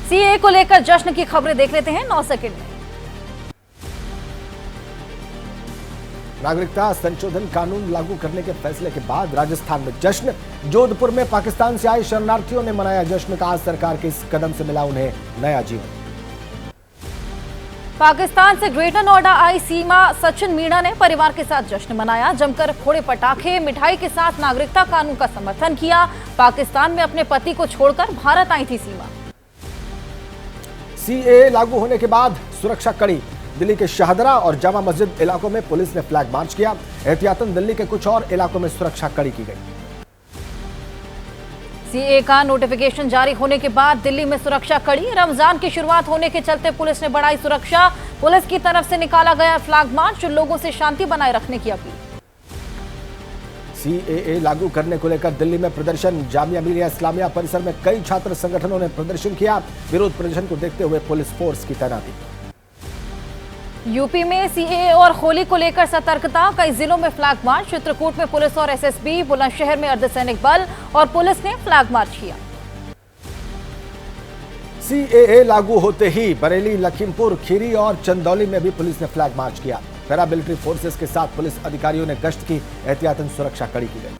CAA को लेकर जश्न की खबरें देख लेते हैं 9 सेकंड में। नागरिकता संशोधन कानून लागू करने के फैसले के बाद राजस्थान में जश्न। जोधपुर में पाकिस्तान से आए शरणार्थियों ने मनाया जश्न। कहा सरकार के इस कदम से मिला उन्हें नया जीवन। पाकिस्तान से ग्रेटर नोएडा आई सीमा सचिन मीणा ने परिवार के साथ जश्न मनाया। जमकर फोड़े पटाखे, मिठाई के साथ नागरिकता कानून का समर्थन किया। पाकिस्तान में अपने पति को छोड़कर भारत आई थी सीमा। सीएए लागू होने के बाद सुरक्षा कड़ी। दिल्ली के शाहदरा और जामा मस्जिद इलाकों में पुलिस ने फ्लैग मार्च किया। एहतियातन दिल्ली के कुछ और इलाकों में सुरक्षा कड़ी की गई। सीएए का नोटिफिकेशन जारी होने के बाद दिल्ली में सुरक्षा कड़ी। रमजान की शुरुआत होने के चलते पुलिस ने बढ़ाई सुरक्षा। पुलिस की तरफ से निकाला गया फ्लैग मार्च। लोगों से शांति बनाए रखने की अपील। सीएए लागू करने को लेकर दिल्ली में प्रदर्शन। जामिया मिलिया इस्लामिया परिसर में कई छात्र संगठनों ने प्रदर्शन किया। विरोध प्रदर्शन को देखते हुए पुलिस फोर्स की तैनाती। यूपी में सीएए और होली को लेकर सतर्कता। कई जिलों में फ्लैग मार्च। चित्रकूट में पुलिस और एसएसबी, बुलंदशहर में अर्धसैनिक बल और पुलिस ने फ्लैग मार्च किया। सीएए लागू होते ही बरेली, लखीमपुर खीरी और चंदौली में भी पुलिस ने फ्लैग मार्च किया। पैरामिलिट्री फोर्सेस के साथ पुलिस अधिकारियों ने गश्त की। एहतियातन सुरक्षा कड़ी की गई।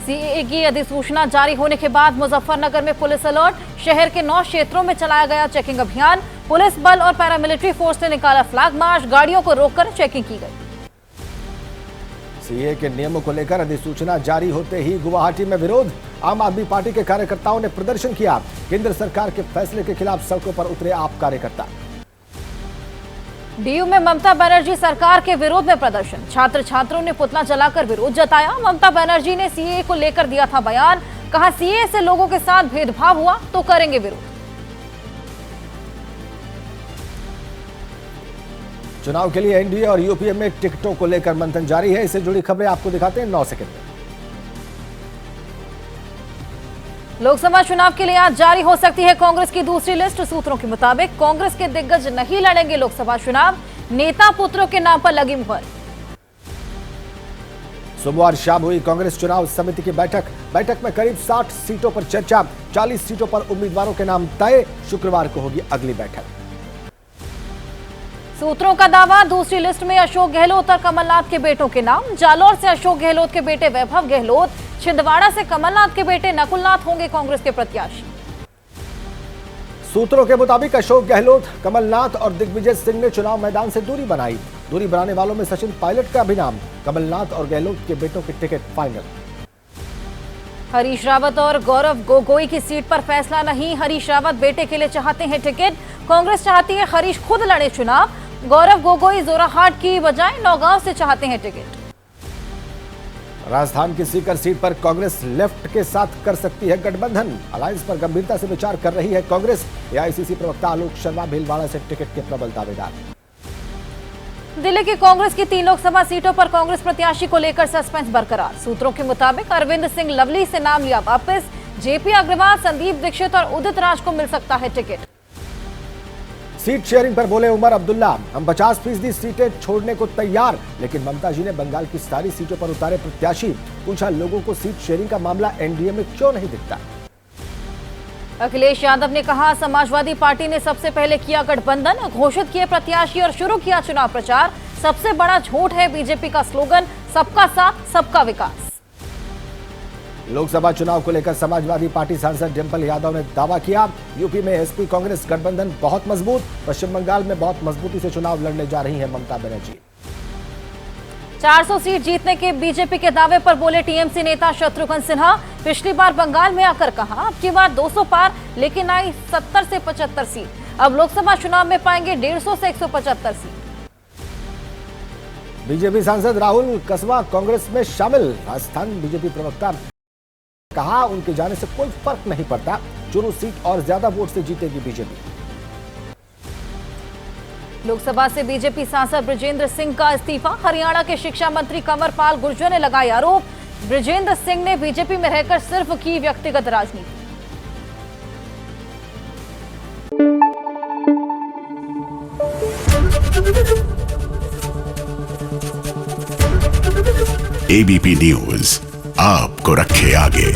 सीएए की अधिसूचना जारी होने के बाद मुजफ्फरनगर में पुलिस अलर्ट। शहर के 9 क्षेत्रों में चलाया गया चेकिंग अभियान। पुलिस बल और पैरामिलिट्री फोर्स ने निकाला फ्लैग मार्च। गाड़ियों को रोककर चेकिंग की गई। सीएए के नियमों को लेकर अधिसूचना जारी होते ही गुवाहाटी में विरोध। आम आदमी पार्टी के कार्यकर्ताओं ने प्रदर्शन किया। केंद्र सरकार के फैसले के खिलाफ सड़कों पर उतरे आप कार्यकर्ता। डीयू में ममता बनर्जी सरकार के विरोध में प्रदर्शन। छात्र छात्रों ने पुतला जलाकर विरोध जताया। ममता बनर्जी ने सीएए को लेकर दिया था बयान। कहा सीएए से लोगों के साथ भेदभाव हुआ तो करेंगे विरोध। चुनाव के लिए एनडीए और यूपीए में टिकटों को लेकर मंथन जारी है। इससे जुड़ी खबरें आपको दिखाते हैं 9 सेकंड में। लोकसभा चुनाव के लिए आज जारी हो सकती है कांग्रेस की दूसरी लिस्ट। सूत्रों के मुताबिक कांग्रेस के दिग्गज नहीं लड़ेंगे लोकसभा चुनाव। नेता पुत्रों के नाम पर लगी मुहर। सोमवार शाम हुई कांग्रेस चुनाव समिति की बैठक में करीब 60 सीटों पर चर्चा। 40 सीटों पर उम्मीदवारों के नाम तय। शुक्रवार को होगी अगली बैठक। सूत्रों का दावा, दूसरी लिस्ट में अशोक गहलोत और कमलनाथ के बेटों के नाम। जालौर से अशोक गहलोत के बेटे वैभव गहलोत, छिंदवाड़ा से कमलनाथ के बेटे नकुलनाथ होंगे कांग्रेस के प्रत्याशी। सूत्रों के मुताबिक अशोक गहलोत, कमलनाथ और दिग्विजय सिंह ने चुनाव मैदान से दूरी बनाई। दूरी बनाने वालों में सचिन पायलट का भी नाम। कमलनाथ और गहलोत के बेटों के टिकट फाइनल। हरीश रावत और गौरव गोगोई की सीट पर फैसला नहीं। हरीश रावत बेटे के लिए चाहते हैं टिकट। कांग्रेस चाहती है हरीश खुद लड़े चुनाव। गौरव गोगोई जोराहाट की बजाय नौगांव से चाहते हैं टिकट। राजस्थान की सीकर सीट पर कांग्रेस लेफ्ट के साथ कर सकती है गठबंधन। अलायंस पर गंभीरता से विचार कर रही है कांग्रेस। एआईसीसी प्रवक्ता आलोक शर्मा भीलवाड़ा से टिकट के प्रबल दावेदार। दिल्ली की कांग्रेस की 3 लोकसभा सीटों पर कांग्रेस प्रत्याशी को लेकर सस्पेंस बरकरार। सूत्रों के मुताबिक अरविंद सिंह लवली से नाम लिया वापस। जेपी अग्रवाल, संदीप दीक्षित और उदित राज को मिल सकता है टिकट। सीट शेयरिंग पर बोले उमर अब्दुल्ला, हम 50% सीटें छोड़ने को तैयार। लेकिन ममता जी ने बंगाल की सारी सीटों पर उतारे प्रत्याशी। पूछा लोगों को सीट शेयरिंग का मामला एनडीए में क्यों नहीं दिखता। अखिलेश यादव ने कहा समाजवादी पार्टी ने सबसे पहले किया गठबंधन, घोषित किए प्रत्याशी और शुरू किया चुनाव प्रचार। सबसे बड़ा झूठ है बीजेपी का स्लोगन, सबका साथ सबका विकास। लोकसभा चुनाव को लेकर समाजवादी पार्टी सांसद डिंपल यादव ने दावा किया, यूपी में एसपी कांग्रेस गठबंधन बहुत मजबूत। पश्चिम बंगाल में बहुत मजबूती से चुनाव लड़ने जा रही है ममता बनर्जी। 400 सीट जीतने के बीजेपी के दावे पर बोले टीएमसी नेता शत्रुघ्न सिन्हा। पिछली बार बंगाल में आकर कहा अब की बार 200 पार, लेकिन आई 70 से 75 सीट। अब लोकसभा चुनाव में पाएंगे 150 से 175 सीट। बीजेपी सांसद राहुल कसवा कांग्रेस में शामिल। राजस्थान बीजेपी प्रवक्ता कहा उनके जाने से कोई फर्क नहीं पड़ता। चुरू सीट और ज्यादा वोट से जीतेगी बीजेपी। लोकसभा से बीजेपी सांसद ब्रजेंद्र सिंह का इस्तीफा। हरियाणा के शिक्षा मंत्री कंवरपाल गुर्जर ने लगाया आरोप, ब्रजेंद्र सिंह ने बीजेपी में रहकर सिर्फ की व्यक्तिगत राजनीति। एबीपी न्यूज आपको रखे आगे।